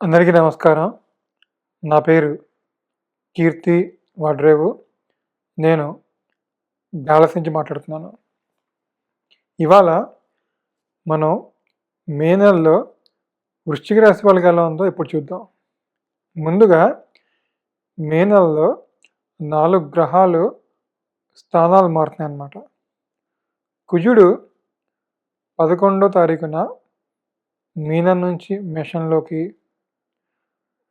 అందరికీ నమస్కారం. నా పేరు కీర్తి వడ్రేవు. నేను డాలస్ నుంచి మాట్లాడుతున్నాను. ఇవాళ మనం మే నెలలో వృశ్చిక రాశి వాళ్ళకి ఎలా ఉందో ఇప్పుడు చూద్దాం. ముందుగా మే నెలలో 4 గ్రహాలు స్థానాలు మారుతున్నాయన్నమాట. కుజుడు 11వ తారీఖున మీనం నుంచి మేషంలోకి,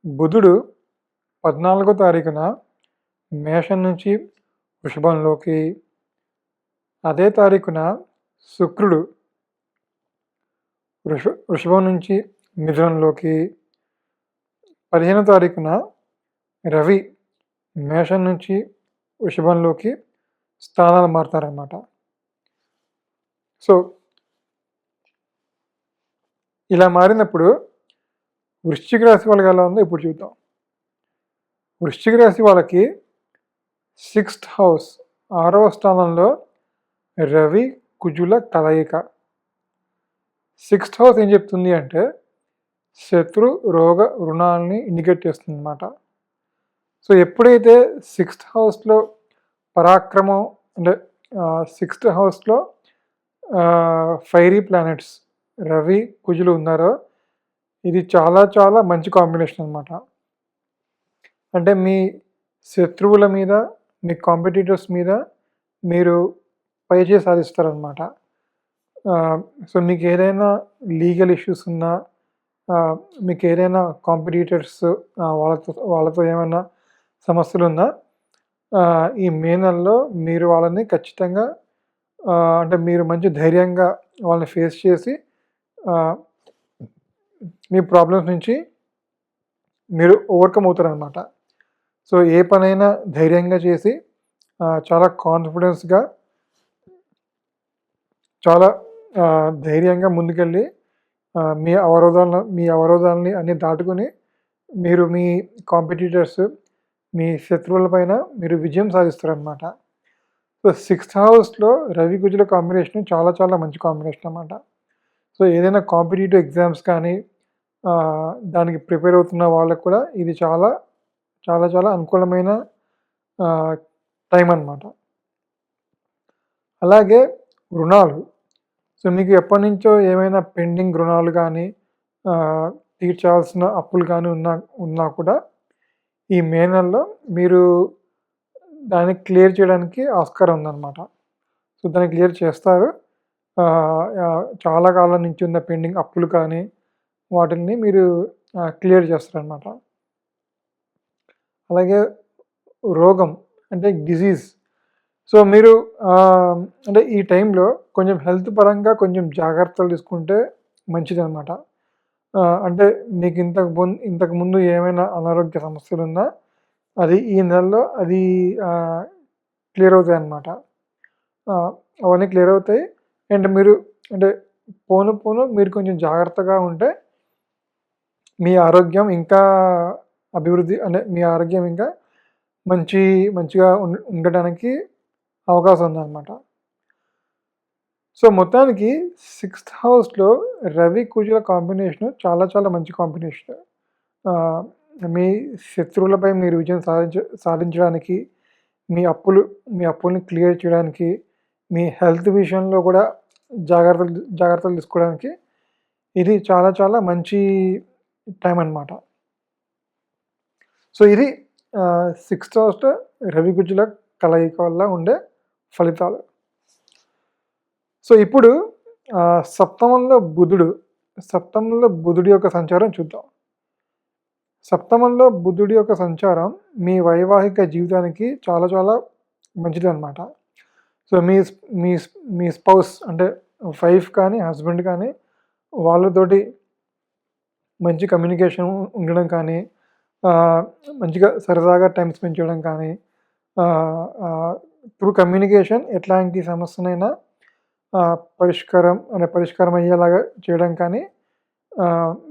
బుధుడు 14వ తారీఖున మేషం నుంచి వృషభంలోకి, అదే తారీఖున శుక్రుడు వృషభం నుంచి మిథునంలోకి, 15వ తారీఖున రవి మేషం నుంచి వృషభంలోకి స్థానాలు మారుతారన్నమాట. సో ఇలా మారినప్పుడు వృశ్చిక రాశి వాళ్ళకి ఎలా ఉందో ఇప్పుడు చూద్దాం. వృశ్చిక రాశి వాళ్ళకి 6th హౌస్ 6వ స్థానంలో రవి కుజుల కలయిక. 6th హౌస్ ఏం చెప్తుంది అంటే శత్రు రోగ రుణాలని ఇండికేట్ చేస్తుంది అన్నమాట. సో ఎప్పుడైతే 6th హౌస్లో పరాక్రమం అంటే 6th హౌస్లో ఫైరీ ప్లానెట్స్ రవి కుజులు ఉన్నారో ఇది చాలా చాలా మంచి కాంబినేషన్ అన్నమాట. అంటే మీ శత్రువుల మీద, మీ కాంపిటీటర్స్ మీద మీరు పైచేయి సాధిస్తారనమాట. సో మీకు ఏదైనా లీగల్ ఇష్యూస్ ఉన్నా, మీకు ఏదైనా కాంపిటీటర్స్ వాళ్ళతో ఏమైనా సమస్యలు ఉన్నా ఈ మే నెలలో మీరు వాళ్ళని ఖచ్చితంగా అంటే మీరు మంచి ధైర్యంగా వాళ్ళని ఫేస్ చేసి మీ ప్రాబ్లమ్స్ నుంచి మీరు ఓవర్కమ్ అవుతారనమాట. సో ఏ పనైనా ధైర్యంగా చేసి చాలా కాన్ఫిడెన్స్గా చాలా ధైర్యంగా ముందుకెళ్ళి మీ అవరోధాలని అన్నీ దాటుకొని మీరు మీ కాంపిటీటర్స్, మీ శత్రువుల పైన మీరు విజయం సాధిస్తారనమాట. సో 6th హౌస్లో రవి కుజుల కాంబినేషన్ చాలా చాలా మంచి కాంబినేషన్ అన్నమాట. సో ఏదైనా కాంపిటీటివ్ ఎగ్జామ్స్ కానీ దానికి ప్రిపేర్ అవుతున్న వాళ్ళకు కూడా ఇది చాలా చాలా చాలా అనుకూలమైన టైం అన్నమాట. అలాగే రుణాలు. సో మీకు ఎప్పటి నుంచో ఏమైనా పెండింగ్ రుణాలు కానీ తీర్చాల్సిన అప్పులు కానీ ఉన్నా కూడా ఈ మే నెలలో మీరు దాన్ని క్లియర్ చేయడానికి ఆస్కారం ఉందన్నమాట. సో దాన్ని క్లియర్ చేస్తారు. చాలా కాలం నుంచి ఉన్న పెండింగ్ అప్పులు కానీ వాటిని మీరు క్లియర్ చేస్తారనమాట. అలాగే రోగం అంటే డిజీజ్. సో మీరు అంటే ఈ టైంలో కొంచెం హెల్త్ పరంగా కొంచెం జాగ్రత్తలు తీసుకుంటే మంచిదన్నమాట. అంటే మీకు ఇంతకుముందు ఏమైనా అనారోగ్య సమస్యలు ఉన్నా అది ఈ నెలలో అది క్లియర్ అవుతాయి అన్నమాట. అవన్నీ క్లియర్ అవుతాయి. అండ్ మీరు అంటే పోను మీరు కొంచెం జాగ్రత్తగా ఉంటే మీ ఆరోగ్యం ఇంకా అభివృద్ధి అంటే మీ ఆరోగ్యం ఇంకా మంచిగా ఉండడానికి అవకాశం ఉందన్నమాట. సో మొత్తానికి 6th హౌస్లో రవి కుజుల కాంబినేషన్ చాలా చాలా మంచి కాంబినేషన్. మీ శత్రువులపై మీరు విజయం సాధించడానికి, మీ అప్పుల్ని క్లియర్ చేయడానికి, మీ హెల్త్ విషయంలో కూడా జాగ్రత్తలు తీసుకోవడానికి ఇది చాలా చాలా మంచి టైం అన్నమాట. సో ఇది 6th హౌస్లో రవి కుజుల కలయిక వల్ల ఉండే ఫలితాలు. సో ఇప్పుడు సప్తమంలో బుధుడి యొక్క సంచారం చూద్దాం. సప్తమంలో బుధుడి యొక్క సంచారం మీ వైవాహిక జీవితానికి చాలా చాలా మంచిది అన్నమాట. సో మీ స్పౌస్ అంటే వైఫ్ కానీ హస్బెండ్ కానీ వాళ్ళతోటి మంచి కమ్యూనికేషన్ ఉండడం కానీ, మంచిగా సరదాగా టైం స్పెండ్ చేయడం కానీ, త్రూ కమ్యూనికేషన్ ఎట్లాంటి సమస్యనైనా పరిష్కారం అయ్యేలాగా చేయడం కానీ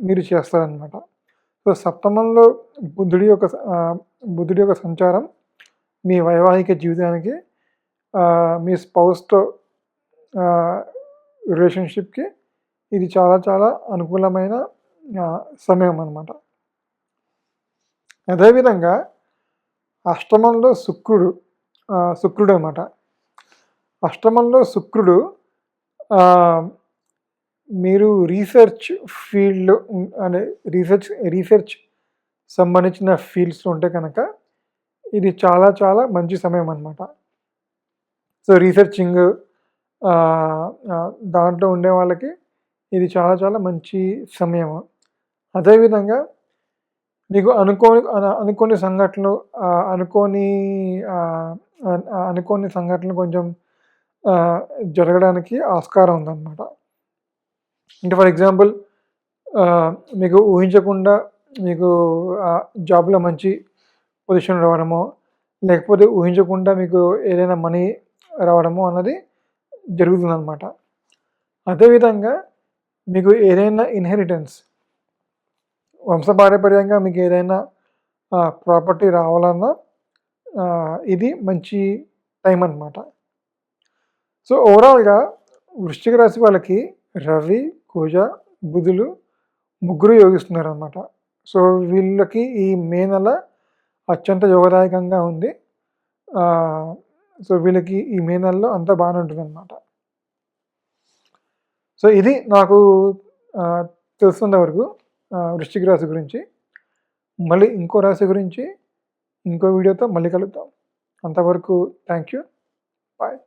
మీరు చేస్తారనమాట. సో సప్తమంలో బుధుడి యొక్క సంచారం మీ వైవాహిక జీవితానికి మీ స్పౌస్తో రిలేషన్షిప్కి ఇది చాలా చాలా అనుకూలమైన సమయం అన్నమాట. అదేవిధంగా అష్టమంలో శుక్రుడు అనమాట. అష్టమంలో శుక్రుడు ఆహ్, మీరు రీసెర్చ్ ఫీల్డ్‌లో అంటే రీసెర్చ్ సంబంధించిన ఫీల్డ్స్‌లో ఉంటే కనుక ఇది చాలా చాలా మంచి సమయం అనమాట. సో, రీసెర్చింగ్ దాంట్లో ఉండే వాళ్ళకి ఇది చాలా చాలా మంచి సమయము. అదేవిధంగా మీకు అనుకోని సంఘటనలు అనుకోని ఆహ్, అనుకోని సంఘటనలు కొంచెం ఆహ్, జరగడానికి ఆస్కారం ఉందన్నమాట. అంటే ఫర్ ఎగ్జాంపుల్ మీకు ఊహించకుండా మీకు జాబ్‌లో మంచి పొజిషన్ రావడమో, లేకపోతే ఊహించకుండా మీకు ఏదైనా మనీ రావడమో అన్నది జరుగుతుందనమాట. అదేవిధంగా మీకు ఏదైనా ఇన్‌హెరిటెన్స్ వంశపారంపర్యంగా మీకు ఏదైనా ప్రాపర్టీ రావాలన్నా ఇది మంచి టైం అనమాట. సో, ఓవరాల్‌గా వృశ్చిక రాశి వాళ్ళకి రవి, కుజ, బుధులు ముగ్గురు యోగిస్తున్నారనమాట. సో, వీళ్ళకి ఈ మే నెల అత్యంత యోగదాయకంగా ఉంది. సో, వీళ్ళకి ఈ మే నెలలో అంతా బాగానే ఉంటుందన్నమాట. సో, ఇది నాకు తెలిసినంత వరకు వృశ్చిక రాశి గురించి. మళ్ళీ ఇంకో రాశి గురించి ఇంకో వీడియోతో మళ్ళీ కలుద్దాం. అంతవరకు థ్యాంక్ యూ. బాయ్.